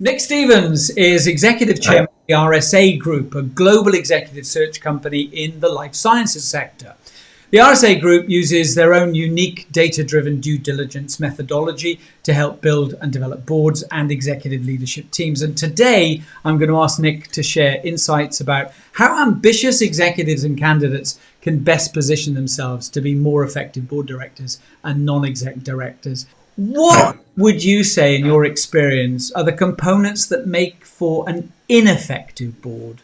Nick Stevens is Executive Chairman of the RSA Group, a global executive search company in the life sciences sector. The RSA Group uses their own unique data-driven due diligence methodology to help build and develop boards and executive leadership teams. And today, I'm going to ask Nick to share insights about how ambitious executives and candidates can best position themselves to be more effective board directors and non-exec directors. What would you say, in your experience, are the components that make for an ineffective board?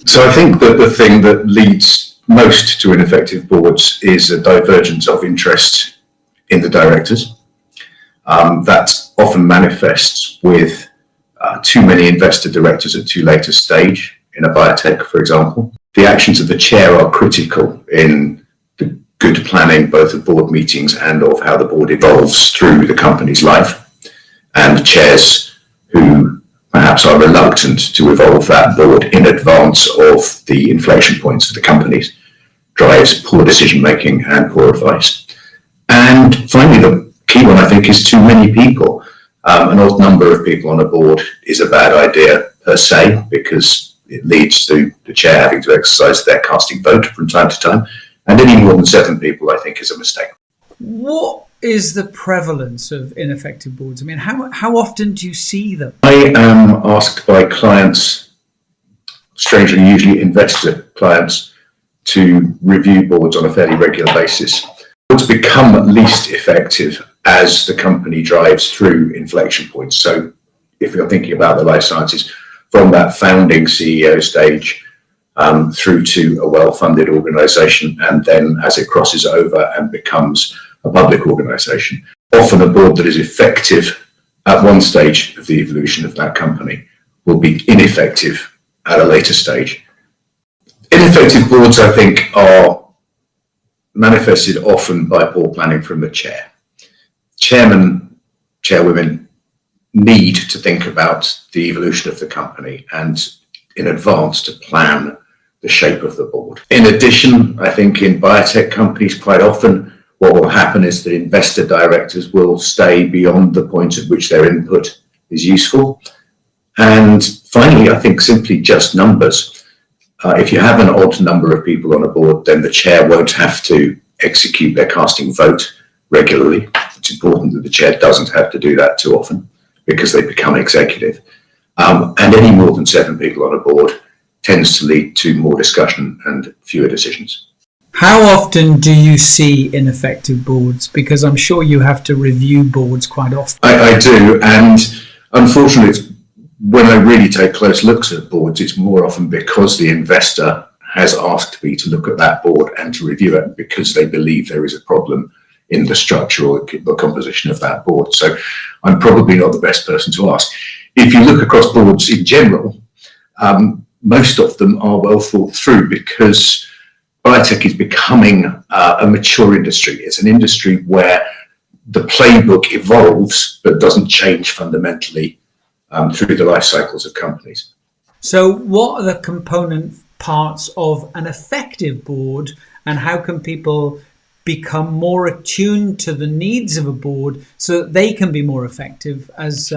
So I think that the thing that leads most to ineffective boards is a divergence of interest in the directors. That often manifests with too many investor directors at too late a stage in a biotech, for example. The actions of the chair are critical in the good planning, both of board meetings and of how the board evolves through the company's life. And chairs who perhaps are reluctant to evolve that board in advance of the inflection points of the companies drives poor decision making and poor advice. And finally, the key one, I think, is too many people. An odd number of people on a board is a bad idea per se, because it leads to the chair having to exercise their casting vote from time to time. And any more than 7 people, I think, is a mistake. What is the prevalence of ineffective boards? I mean, how often do you see them? I am asked by clients, strangely usually investor clients, to review boards on a fairly regular basis. Boards become least effective as the company drives through inflection points. So if you're thinking about the life sciences, from that founding CEO stage, through to a well-funded organization, and then as it crosses over and becomes a public organization. Often a board that is effective at one stage of the evolution of that company will be ineffective at a later stage. Ineffective boards, I think, are manifested often by poor planning from the chair. Chairmen, chairwomen need to think about the evolution of the company and in advance to plan the shape of the board. In addition, I think in biotech companies, quite often what will happen is that investor directors will stay beyond the point at which their input is useful. And finally, I think simply just numbers. If you have an odd number of people on a board, then the chair won't have to execute their casting vote regularly. It's important that the chair doesn't have to do that too often because they become executive. And any more than 7 people on a board tends to lead to more discussion and fewer decisions. How often do you see ineffective boards? Because I'm sure you have to review boards quite often. I do, and unfortunately, when I really take close looks at boards, it's more often because the investor has asked me to look at that board and to review it because they believe there is a problem in the structure or the composition of that board. So I'm probably not the best person to ask. If you look across boards in general, most of them are well thought through because biotech is becoming a mature industry. It's an industry where the playbook evolves but doesn't change fundamentally through the life cycles of companies. So what are the component parts of an effective board, and how can people become more attuned to the needs of a board so that they can be more effective as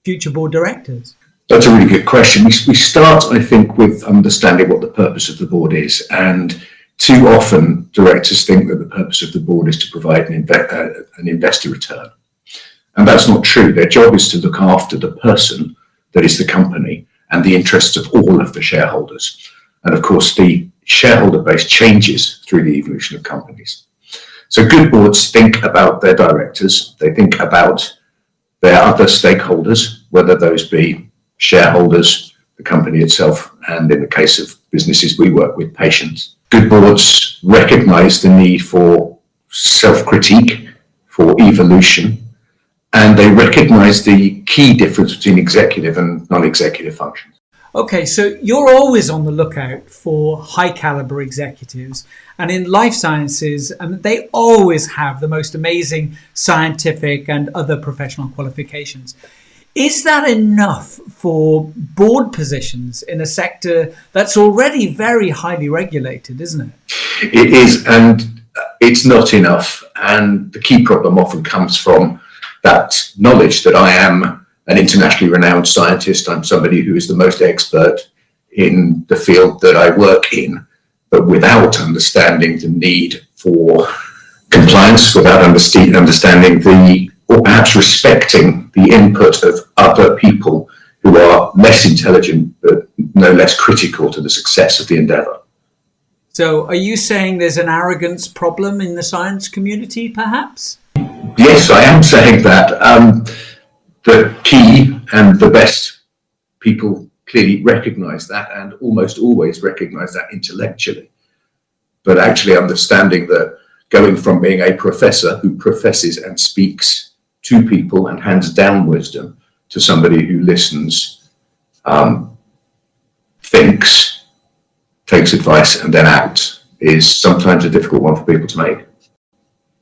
future board directors? That's a really good question. We start, I think, with understanding what the purpose of the board is. And too often, directors think that the purpose of the board is to provide an investor return. And that's not true. Their job is to look after the person that is the company and the interests of all of the shareholders. And of course, the shareholder base changes through the evolution of companies. So good boards think about their directors. They think about their other stakeholders, whether those be shareholders, the company itself, and in the case of businesses we work with, patients. Good boards recognize the need for self-critique, for evolution, and they recognize the key difference between executive and non-executive functions. Okay, so you're always on the lookout for high caliber executives, and in life sciences, they always have the most amazing scientific and other professional qualifications. Is that enough for board positions in a sector that's already very highly regulated, isn't it? It is, and it's not enough. And the key problem often comes from that knowledge that I am an internationally renowned scientist. I'm somebody who is the most expert in the field that I work in, but without understanding the need for compliance, without understanding or perhaps respecting the input of other people who are less intelligent, but no less critical to the success of the endeavour. So are you saying there's an arrogance problem in the science community, perhaps? Yes, I am saying that. The key and the best people clearly recognise that, and almost always recognise that intellectually. But actually understanding that going from being a professor who professes and speaks to people and hands down wisdom to somebody who listens, thinks, takes advice and then acts is sometimes a difficult one for people to make.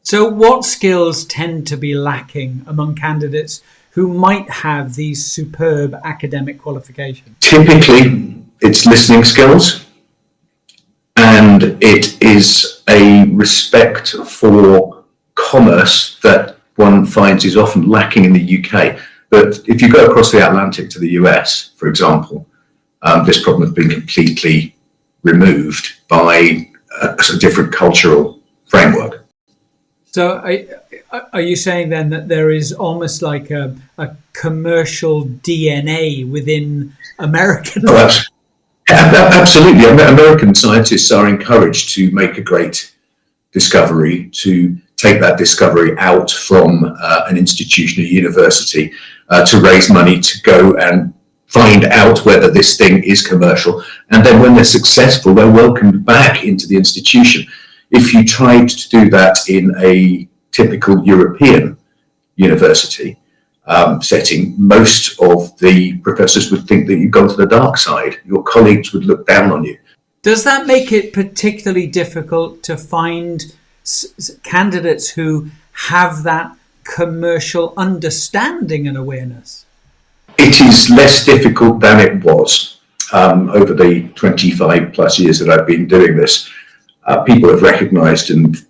So what skills tend to be lacking among candidates who might have these superb academic qualifications? Typically, it's listening skills, and it is a respect for commerce that one finds is often lacking in the UK. But if you go across the Atlantic to the US, for example, this problem has been completely removed by a different cultural framework. So are you saying then that there is almost like a commercial DNA within American? Oh, absolutely. American scientists are encouraged to make a great discovery, to take that discovery out from an institution, a university, to raise money to go and find out whether this thing is commercial. And then when they're successful, they're welcomed back into the institution. If you tried to do that in a typical European university setting, most of the professors would think that you've gone to the dark side. Your colleagues would look down on you. Does that make it particularly difficult to find candidates who have that commercial understanding and awareness? It is less difficult than it was over the 25 plus years that I've been doing this. People have recognised and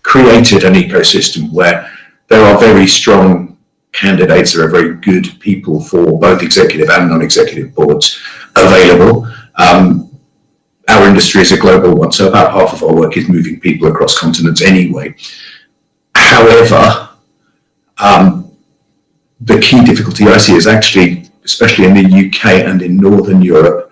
created an ecosystem where there are very strong candidates, there are very good people for both executive and non-executive boards available. Our industry is a global one, so about half of our work is moving people across continents anyway. However, the key difficulty I see is actually, especially in the UK and in Northern Europe,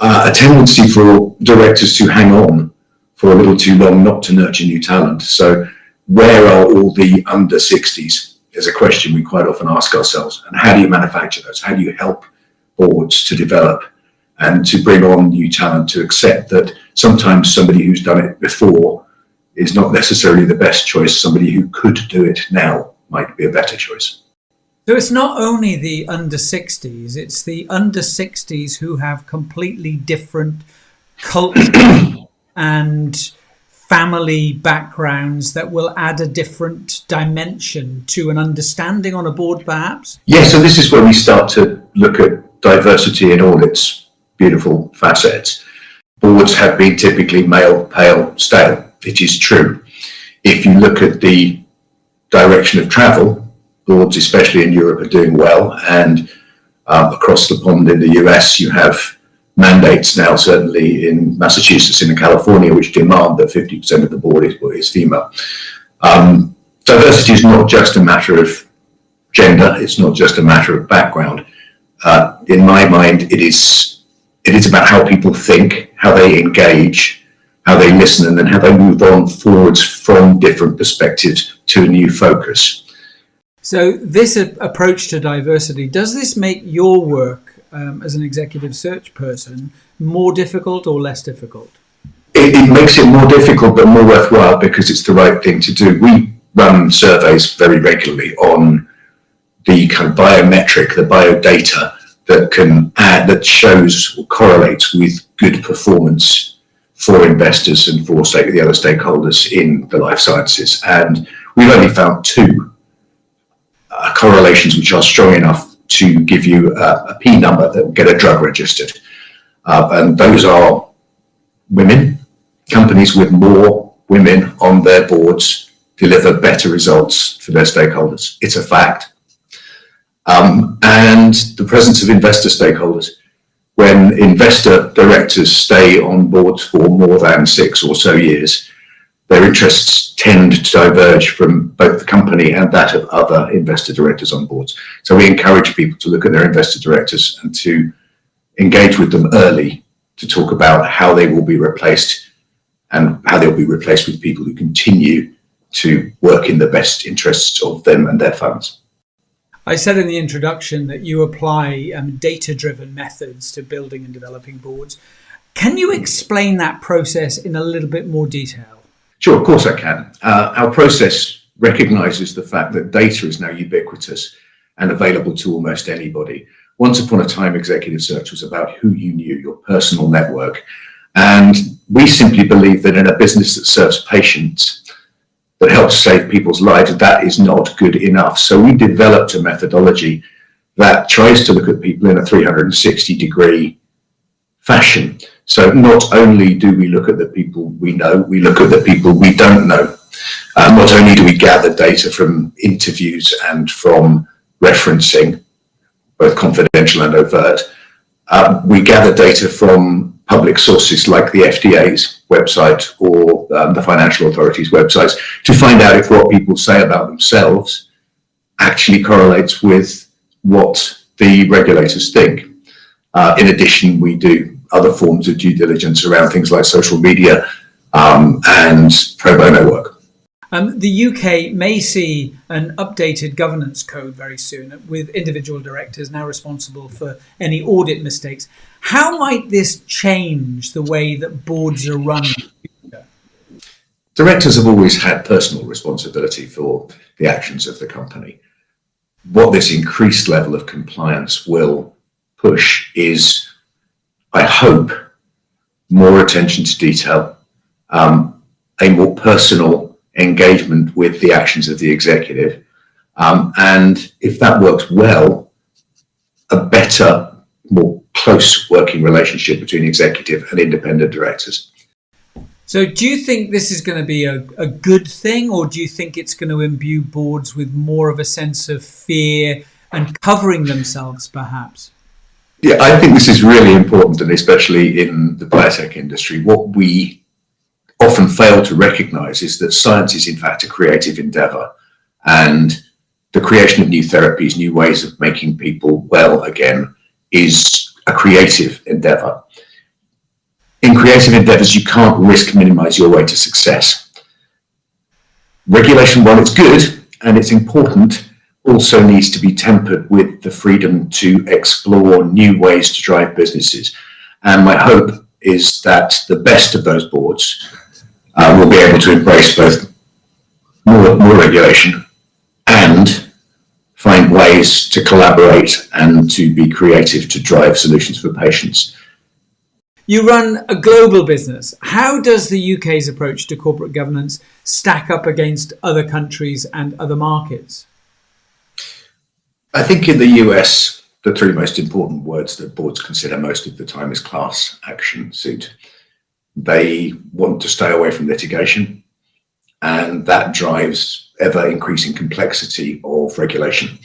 a tendency for directors to hang on for a little too long, not to nurture new talent. So where are all the under 60s is a question we quite often ask ourselves. And how do you manufacture those? How do you help boards to develop and to bring on new talent, to accept that sometimes somebody who's done it before is not necessarily the best choice. Somebody who could do it now might be a better choice. So it's not only the under 60s, it's the under 60s who have completely different culture and family backgrounds that will add a different dimension to an understanding on a board, perhaps? Yeah, so this is where we start to look at diversity in all its beautiful facets. Boards have been typically male, pale, stale. It is true. If you look at the direction of travel, boards, especially in Europe, are doing well, and across the pond in the US, you have mandates now, certainly in Massachusetts and in California, which demand that 50% of the board is female. Diversity is not just a matter of gender, it's not just a matter of background. In my mind, it is about how people think, how they engage, how they listen, and then how they move on forwards from different perspectives to a new focus. So this approach to diversity, does this make your work as an executive search person more difficult or less difficult? It makes it more difficult but more worthwhile because it's the right thing to do. We run surveys very regularly on the kind of biometric, the biodata that shows or correlates with good performance for investors and for the other stakeholders in the life sciences. And we've only found two correlations which are strong enough to give you a P number that will get a drug registered. And those are women. Companies with more women on their boards deliver better results for their stakeholders. It's a fact. and the presence of investor stakeholders. When investor directors stay on boards for more than 6 or so years, their interests tend to diverge from both the company and that of other investor directors on boards. So we encourage people to look at their investor directors and to engage with them early to talk about how they will be replaced and how they'll be replaced with people who continue to work in the best interests of them and their funds. I said in the introduction that you apply data-driven methods to building and developing boards. Can you explain that process in a little bit more detail? Sure, of course I can. Our process recognises the fact that data is now ubiquitous and available to almost anybody. Once upon a time, executive search was about who you knew, your personal network. And we simply believe that in a business that serves patients, that helps save people's lives, that is not good enough. So we developed a methodology that tries to look at people in a 360-degree fashion. So not only do we look at the people we know, we look at the people we don't know. Not only do we gather data from interviews and from referencing, both confidential and overt, we gather data from public sources like the FDA's website or the financial authorities' websites to find out if what people say about themselves actually correlates with what the regulators think. In addition, we do other forms of due diligence around things like social media and pro bono work. The UK may see an updated governance code very soon, with individual directors now responsible for any audit mistakes. How might this change the way that boards are run? Directors have always had personal responsibility for the actions of the company. What this increased level of compliance will push is, I hope, more attention to detail, a more personal engagement with the actions of the executive, and if that works well, a better, more close working relationship between executive and independent directors. So do you think this is going to be a good thing, or do you think it's going to imbue boards with more of a sense of fear and covering themselves, perhaps? Yeah, I think this is really important, and especially in the biotech industry. What we often fail to recognize is that science is in fact a creative endeavor, and the creation of new therapies, new ways of making people well again, is a creative endeavor. In creative endeavors, you can't risk minimize your way to success. Regulation, while it's good and it's important, also needs to be tempered with the freedom to explore new ways to drive businesses. And my hope is that the best of those boards will be able to embrace both more regulation and find ways to collaborate and to be creative to drive solutions for patients. You run a global business. How does the UK's approach to corporate governance stack up against other countries and other markets? I think in the US, the three most important words that boards consider most of the time is class action suit. They want to stay away from litigation, and that drives ever increasing complexity of regulation.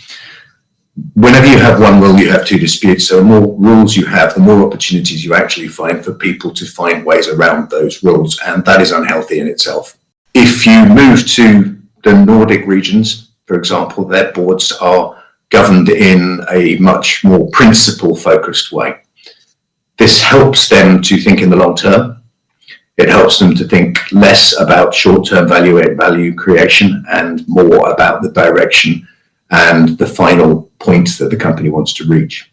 Whenever you have one rule, you have two disputes. So the more rules you have, the more opportunities you actually find for people to find ways around those rules, and that is unhealthy in itself. If you move to the Nordic regions, for example, their boards are governed in a much more principle-focused way. This helps them to think in the long term. It helps them to think less about short-term value creation and more about the direction and the final point that the company wants to reach.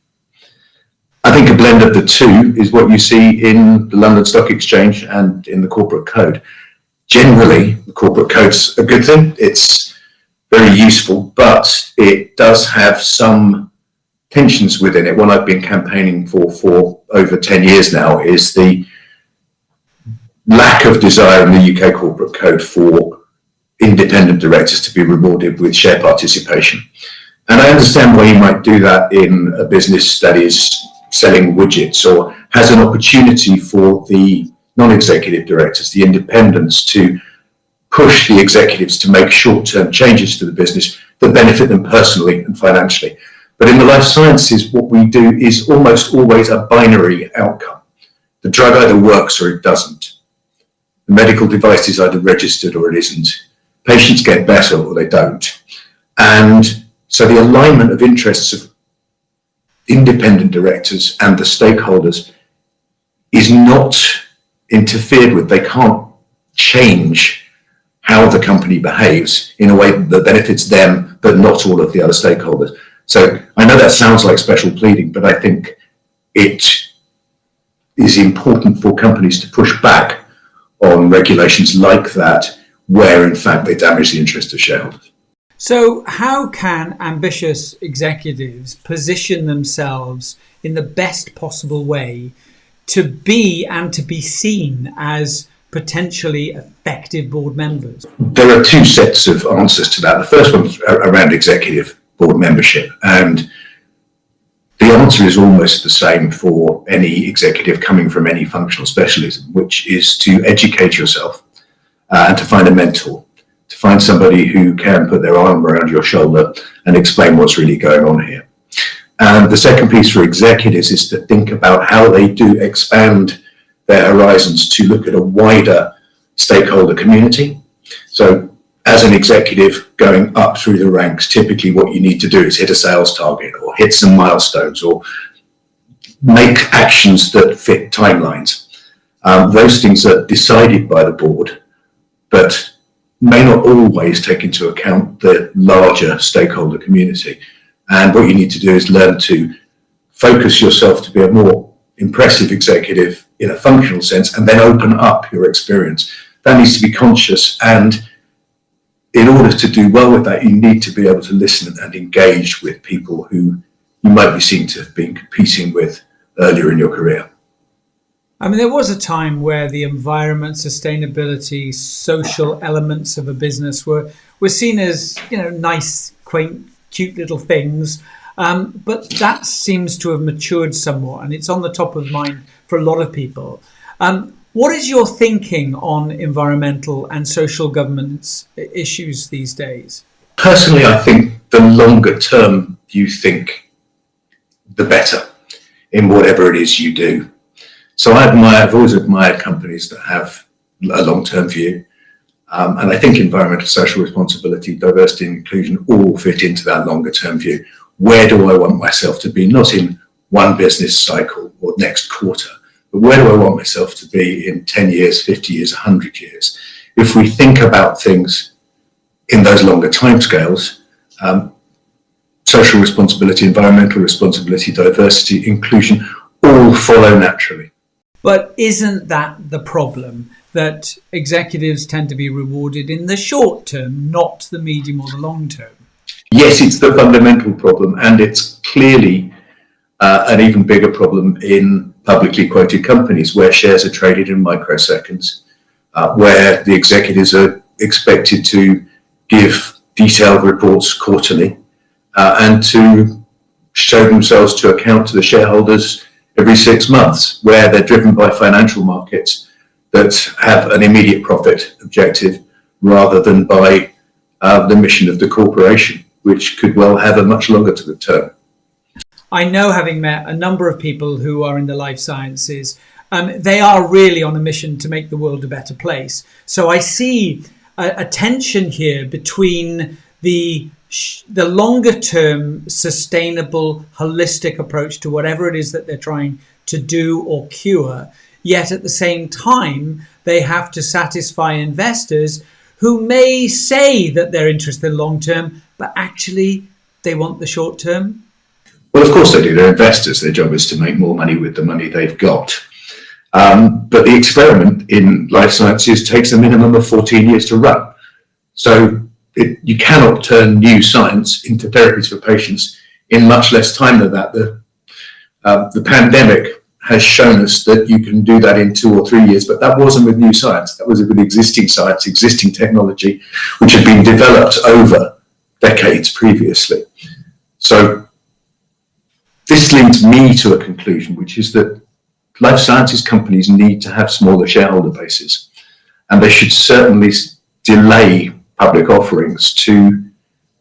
I think a blend of the two is what you see in the London Stock Exchange and in the corporate code. Generally, the corporate code's a good thing. It's very useful, but it does have some tensions within it. What I've been campaigning for over 10 years now is the lack of desire in the UK corporate code for independent directors to be rewarded with share participation. And I understand why you might do that in a business that is selling widgets or has an opportunity for the non-executive directors, the independents, to push the executives to make short-term changes to the business that benefit them personally and financially. But in the life sciences, what we do is almost always a binary outcome. The drug either works or it doesn't. The medical device is either registered or it isn't. Patients get better or they don't. And so the alignment of interests of independent directors and the stakeholders is not interfered with. They can't change how the company behaves in a way that benefits them, but not all of the other stakeholders. So I know that sounds like special pleading, but I think it is important for companies to push back on regulations like that, where in fact they damage the interest of shareholders. So how can ambitious executives position themselves in the best possible way to be and to be seen as potentially effective board members? There are two sets of answers to that. The first one's around executive board membership, and the answer is almost the same for any executive coming from any functional specialism, which is to educate yourself and to find a mentor, to find somebody who can put their arm around your shoulder and explain what's really going on here. And the second piece for executives is to think about how they do expand their horizons to look at a wider stakeholder community. So as an executive going up through the ranks, typically what you need to do is hit a sales target or hit some milestones or make actions that fit timelines. Those things are decided by the board, but may not always take into account the larger stakeholder community. And what you need to do is learn to focus yourself to be a more impressive executive in a functional sense, and then open up your experience. That needs to be conscious, and in order to do well with that, you need to be able to listen and engage with people who you might be seen to have been competing with earlier in your career. I mean, there was a time where the environment, sustainability, social elements of a business were seen as, nice, quaint, cute little things. But that seems to have matured somewhat, and it's on the top of mind for a lot of people. What is your thinking on environmental and social governance issues these days? Personally, I think the longer term you think, the better in whatever it is you do. So I've always admired companies that have a long-term view. And I think environmental, social responsibility, diversity and inclusion all fit into that longer-term view. Where do I want myself to be? Not in one business cycle or next quarter, but where do I want myself to be in 10 years, 50 years, 100 years? If we think about things in those longer timescales, social responsibility, environmental responsibility, diversity, inclusion, all follow naturally. But isn't that the problem? That executives tend to be rewarded in the short term, not the medium or the long term? Yes, it's the fundamental problem, and it's clearly an even bigger problem in publicly quoted companies where shares are traded in microseconds, where the executives are expected to give detailed reports quarterly and to show themselves to account to the shareholders every 6 months, where they're driven by financial markets that have an immediate profit objective rather than by the mission of the corporation, which could well have a much longer term. I know, having met a number of people who are in the life sciences, they are really on a mission to make the world a better place. So I see a tension here between the longer term, sustainable, holistic approach to whatever it is that they're trying to do or cure, yet at the same time, they have to satisfy investors who may say that they're interested in long term, but actually they want the short term. Well, of course they do. They're investors. Their job is to make more money with the money they've got. But the experiment in life sciences takes a minimum of 14 years to run. So you cannot turn new science into therapies for patients in much less time than that. The pandemic has shown us that you can do that in 2 or 3 years, but that wasn't with new science. That was with existing science, existing technology, which had been developed over decades previously. So this leads me to a conclusion, which is that life sciences companies need to have smaller shareholder bases, and they should certainly delay public offerings to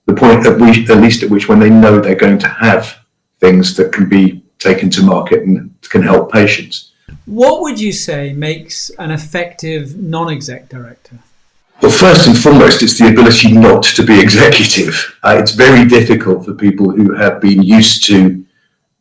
the point at least at which when they know they're going to have things that can be taken to market and can help patients. What would you say makes an effective non-exec director? Well, first and foremost, it's the ability not to be executive. It's very difficult for people who have been used to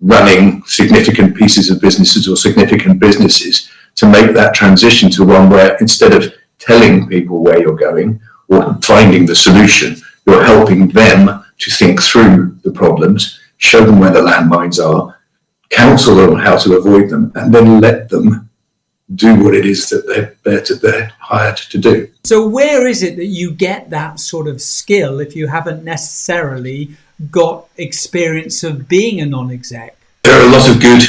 running significant pieces of businesses or significant businesses to make that transition to one where instead of telling people where you're going or finding the solution, you're helping them to think through the problems, show them where the landmines are, counsel them on how to avoid them, and then let them do what it is that they're hired to do. So where is it that you get that sort of skill if you haven't necessarily got experience of being a non-exec? There are a lot of good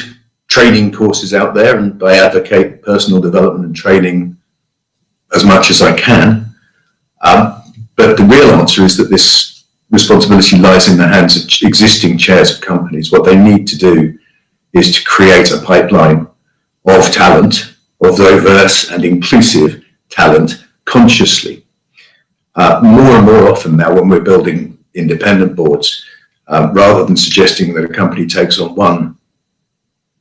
training courses out there, and I advocate personal development and training as much as I can. But the real answer is that this responsibility lies in the hands of existing chairs of companies. What they need to do is to create a pipeline of talent, of diverse and inclusive talent consciously. More and more often now when we're building independent boards, rather than suggesting that a company takes on one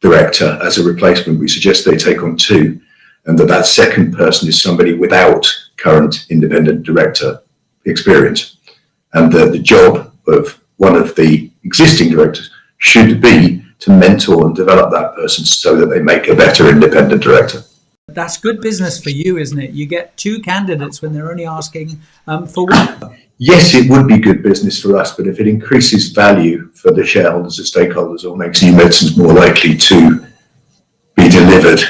director as a replacement, we suggest they take on two, and that second person is somebody without current independent director experience. And the job of one of the existing directors should be to mentor and develop that person so that they make a better independent director. That's good business for you, isn't it? You get two candidates when they're only asking for one. Yes, it would be good business for us, but if it increases value for the shareholders or stakeholders or makes new medicines more likely to be delivered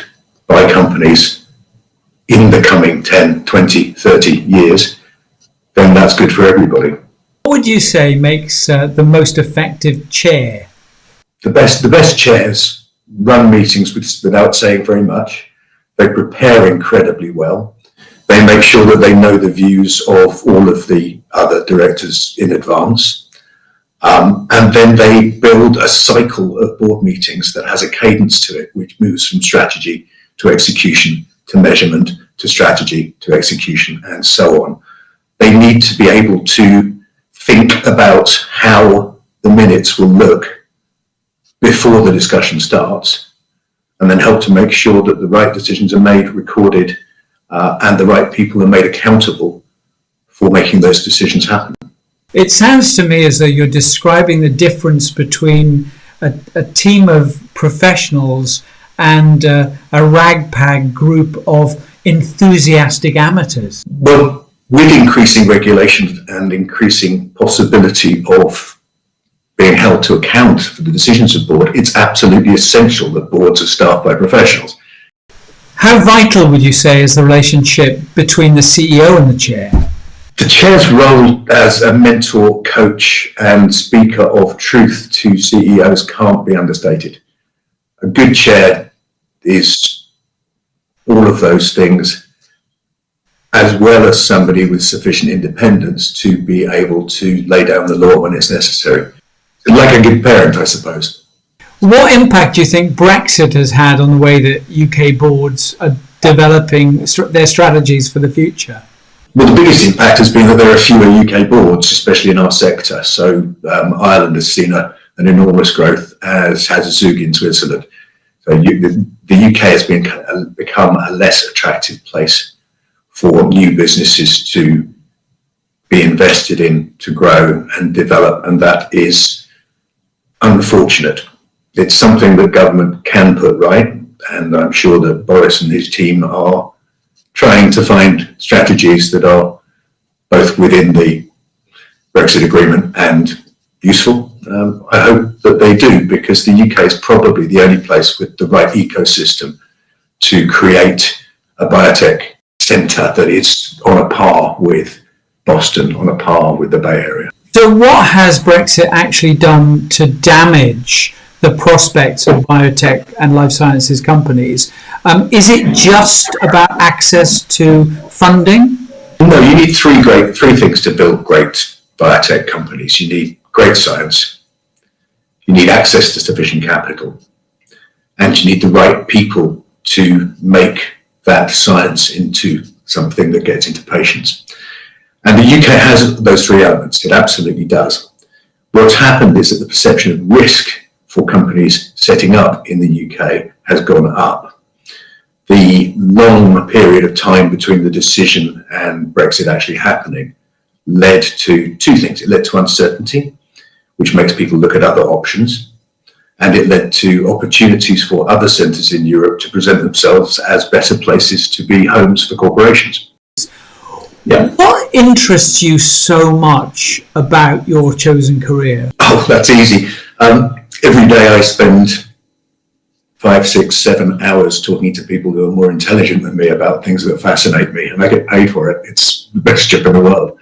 by companies in the coming 10, 20, 30 years, then that's good for everybody. What would you say makes the most effective chair? The best chairs run meetings without saying very much. They prepare incredibly well. They make sure that they know the views of all of the other directors in advance. And then they build a cycle of board meetings that has a cadence to it, which moves from strategy to execution to measurement to strategy to execution and so on. They need to be able to think about how the minutes will look before the discussion starts, and then help to make sure that the right decisions are made, recorded, and the right people are made accountable for making those decisions happen. It sounds to me as though you're describing the difference between a team of professionals and a ragtag group of enthusiastic amateurs. Well, with increasing regulation and increasing possibility of being held to account for the decisions of board, it's absolutely essential that boards are staffed by professionals. How vital would you say is the relationship between the CEO and the chair? The chair's role as a mentor, coach, and speaker of truth to CEOs can't be understated. A good chair is all of those things, as well as somebody with sufficient independence to be able to lay down the law when it's necessary. Like a good parent, I suppose. What impact do you think Brexit has had on the way that UK boards are developing their strategies for the future? Well, the biggest impact has been that there are fewer UK boards, especially in our sector. So Ireland has seen an enormous growth, as has Zug in Switzerland. So the UK has become a less attractive place for new businesses to be invested in, to grow and develop, and that is unfortunate. It's something that government can put right, and I'm sure that Boris and his team are trying to find strategies that are both within the Brexit agreement and useful. I hope that they do, because the UK is probably the only place with the right ecosystem to create a biotech centre that is on a par with Boston, on a par with the Bay Area. So what has Brexit actually done to damage the prospects of biotech and life sciences companies? Is it just about access to funding? No, you need three things to build great biotech companies. You need great science, you need access to sufficient capital, and you need the right people to make that science into something that gets into patients. And the UK has those three elements. It absolutely does. What's happened is that the perception of risk for companies setting up in the UK has gone up. The long period of time between the decision and Brexit actually happening led to two things. It led to uncertainty, which makes people look at other options, and it led to opportunities for other centres in Europe to present themselves as better places to be homes for corporations. Yeah. What interests you so much about your chosen career? Oh, that's easy. Every day I spend 5, 6, 7 hours talking to people who are more intelligent than me about things that fascinate me, and I get paid for it. It's the best job in the world.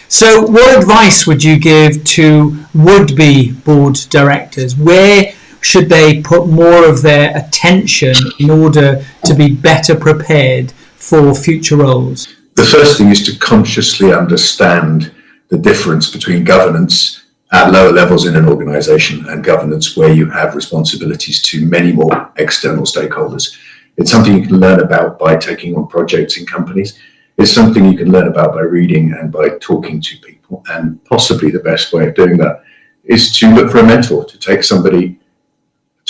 So what advice would you give to would-be board directors? Where should they put more of their attention in order to be better prepared for future roles? The first thing is to consciously understand the difference between governance at lower levels in an organisation and governance where you have responsibilities to many more external stakeholders. It's something you can learn about by taking on projects in companies. It's something you can learn about by reading and by talking to people. And possibly the best way of doing that is to look for a mentor, to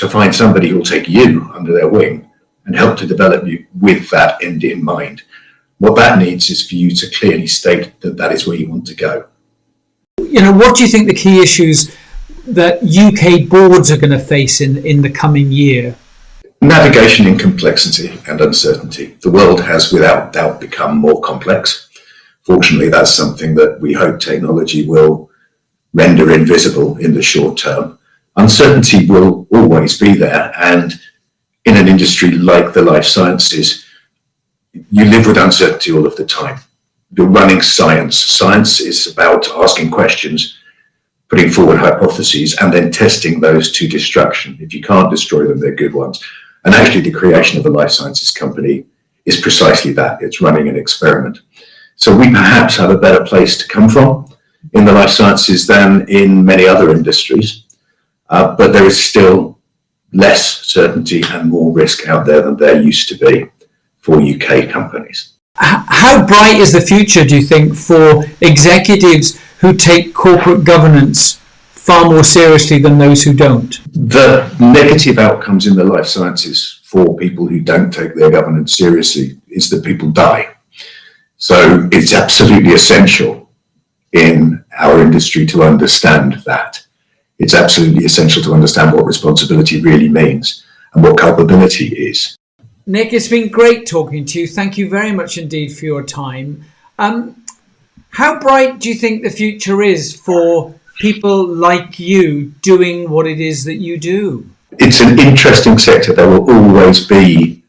find somebody who will take you under their wing and help to develop you with that end in mind. What that needs is for you to clearly state that that is where you want to go. What do you think the key issues that UK boards are going to face in the coming year? Navigation in complexity and uncertainty. The world has without doubt become more complex. Fortunately, that's something that we hope technology will render invisible in the short term. Uncertainty will always be there, and in an industry like the life sciences, you live with uncertainty all of the time. You're running science. Science is about asking questions, putting forward hypotheses, and then testing those to destruction. If you can't destroy them, they're good ones. And actually, the creation of a life sciences company is precisely that. It's running an experiment. So we perhaps have a better place to come from in the life sciences than in many other industries. But there is still less certainty and more risk out there than there used to be for UK companies. How bright is the future, do you think, for executives who take corporate governance far more seriously than those who don't? The negative outcomes in the life sciences for people who don't take their governance seriously is that people die. So it's absolutely essential in our industry to understand that. It's absolutely essential to understand what responsibility really means and what culpability is. Nick, it's been great talking to you. Thank you very much indeed for your time. How bright do you think the future is for people like you doing what it is that you do? It's an interesting sector. There will always be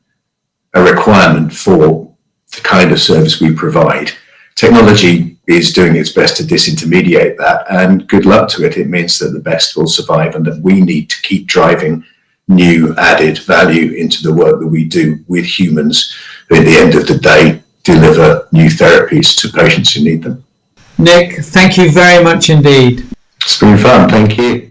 a requirement for the kind of service we provide. Technology is doing its best to disintermediate that, and good luck to it. It means that the best will survive and that we need to keep driving new added value into the work that we do with humans who at the end of the day deliver new therapies to patients who need them. Nick, thank you very much indeed. It's been fun, thank you.